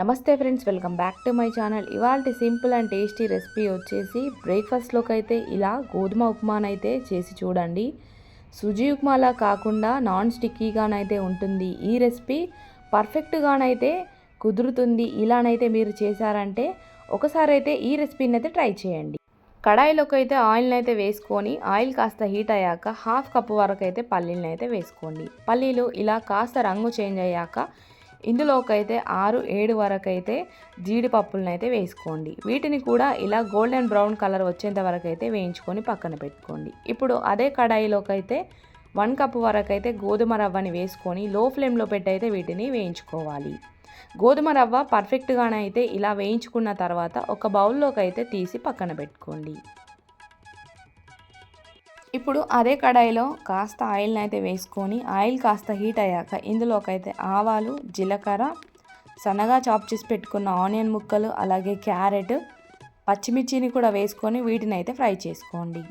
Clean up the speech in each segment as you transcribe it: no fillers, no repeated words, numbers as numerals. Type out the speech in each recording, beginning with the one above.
నమస్తే friends, welcome back to my channel. ఇవాళ simple and tasty recipe వచ్చేసి బ్రేక్ఫాస్ట్లోకి అయితే ఇలా గోధుమ ఉప్మానైతే చేసి చూడండి. సుజీ ఉప్మాలా కాకుండా నాన్ స్టిక్కీగానైతే ఉంటుంది. ఈ రెసిపీ పర్ఫెక్ట్గానైతే కుదురుతుంది. ఇలానైతే మీరు చేశారంటే ఒకసారి అయితే ఈ రెసిపీని అయితే ట్రై చేయండి. కడాయిలోకి అయితే ఆయిల్ని అయితే వేసుకొని ఆయిల్ కాస్త హీట్ అయ్యాక 1/2 కప్పు వరకు అయితే పల్లీలను అయితే వేసుకోండి. పల్లీలు ఇలా కాస్త రంగు చేంజ్ అయ్యాక ఇందులోకి అయితే 6-7 వరకు అయితే జీడిపప్పులను అయితే వేసుకోండి. వీటిని కూడా ఇలా గోల్డెన్ బ్రౌన్ కలర్ వచ్చేంత వరకు అయితే వేయించుకొని పక్కన పెట్టుకోండి. ఇప్పుడు అదే కడాయిలోకి అయితే 1 కప్పు వరకు అయితే గోధుమ రవ్వని వేసుకొని లో ఫ్లేమ్లో పెట్టి అయితే వీటిని వేయించుకోవాలి. గోధుమ రవ్వ పర్ఫెక్ట్గానే అయితే ఇలా వేయించుకున్న తర్వాత ఒక బౌల్లోకి అయితే తీసి పక్కన పెట్టుకోండి. ఇప్పుడు అదే కడాయిలో కాస్త ఆయిల్ని అయితే వేసుకొని ఆయిల్ కాస్త హీట్ అయ్యాక ఇందులోకి అయితే ఆవాలు, జీలకర్ర, సన్నగా చాప్ చేసి పెట్టుకున్న ఆనియన్ ముక్కలు, అలాగే క్యారెట్, పచ్చిమిర్చిని కూడా వేసుకొని వీటిని అయితే ఫ్రై చేసుకోండి.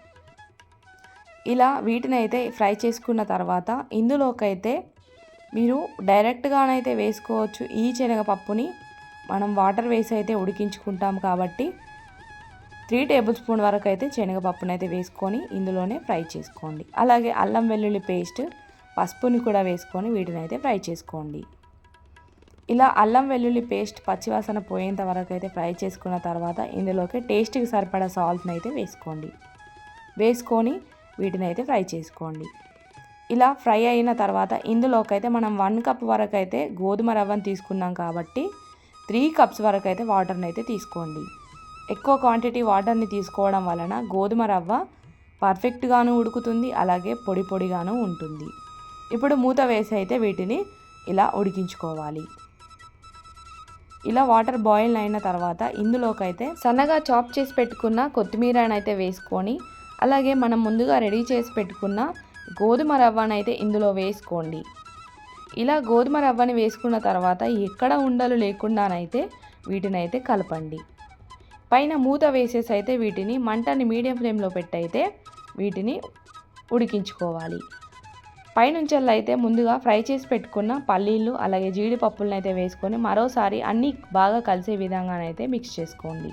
ఇలా వీటిని అయితే ఫ్రై చేసుకున్న తర్వాత ఇందులోకి అయితే మీరు డైరెక్ట్గానైతే వేసుకోవచ్చు. ఈ శనగపప్పుని మనం వాటర్ వేసి అయితే ఉడికించుకుంటాం కాబట్టి 3 టేబుల్ స్పూన్ వరకు అయితే శనగపప్పును అయితే వేసుకొని ఇందులోనే ఫ్రై చేసుకోండి. అలాగే అల్లం వెల్లుల్లి పేస్ట్, పసుపుని కూడా వేసుకొని వీటిని అయితే ఫ్రై చేసుకోండి. ఇలా అల్లం వెల్లుల్లి పేస్ట్ పచ్చివాసన పోయేంత వరకు అయితే ఫ్రై చేసుకున్న తర్వాత ఇందులోకి టేస్ట్కి సరిపడా సాల్ట్ని అయితే వేసుకొని వీటిని అయితే ఫ్రై చేసుకోండి. ఇలా ఫ్రై అయిన తర్వాత ఇందులోకి అయితే మనం 1 కప్ వరకు అయితే గోధుమ రవ్వను తీసుకున్నాం కాబట్టి 3 కప్స్ వరకు అయితే వాటర్ని అయితే తీసుకోండి. ఎక్కువ క్వాంటిటీ వాటర్ని తీసుకోవడం వలన గోధుమ రవ్వ పర్ఫెక్ట్గాను ఉడుకుతుంది, అలాగే పొడి పొడిగాను ఉంటుంది. ఇప్పుడు మూత వేసి అయితే వీటిని ఇలా ఉడికించుకోవాలి. ఇలా వాటర్ బాయిల్ అయిన తర్వాత ఇందులోకి అయితే సన్నగా చాప్ చేసి పెట్టుకున్న కొత్తిమీరని అయితే వేసుకొని అలాగే మనం ముందుగా రెడీ చేసి పెట్టుకున్న గోధుమ రవ్వనైతే ఇందులో వేసుకోండి. ఇలా గోధుమ రవ్వని వేసుకున్న తర్వాత ఎక్కడ ఉండలు లేకుండానైతే వీటిని అయితే కలపండి. పైన మూత వేసేసి అయితే వీటిని మంటని మీడియం ఫ్లేమ్లో పెట్టి అయితే వీటిని ఉడికించుకోవాలి. పైనుంచెల్లా అయితే ముందుగా ఫ్రై చేసి పెట్టుకున్న పల్లీలు అలాగే జీడిపప్పులను అయితే వేసుకొని మరోసారి అన్నీ బాగా కలిసే విధంగానైతే మిక్స్ చేసుకోండి.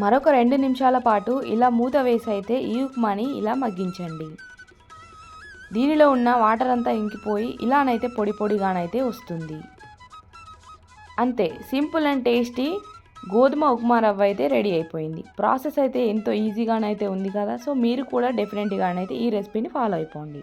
మరొక 2 నిమిషాల పాటు ఇలా మూత వేసి అయితే ఈ ఉప్మాని ఇలా మగ్గించండి. దీనిలో ఉన్న వాటర్ అంతా ఇంకిపోయి ఇలానైతే పొడి పొడిగానైతే వస్తుంది. అంతే, సింపుల్ అండ్ టేస్టీ గోధుమ ఉప్మా రవ్వ అయితే రెడీ అయిపోయింది. ప్రాసెస్ అయితే ఎంతో ఈజీగానైతే ఉంది కదా. సో మీరు కూడా డెఫినెట్గానైతే ఈ రెసిపీని ఫాలో అయిపోండి.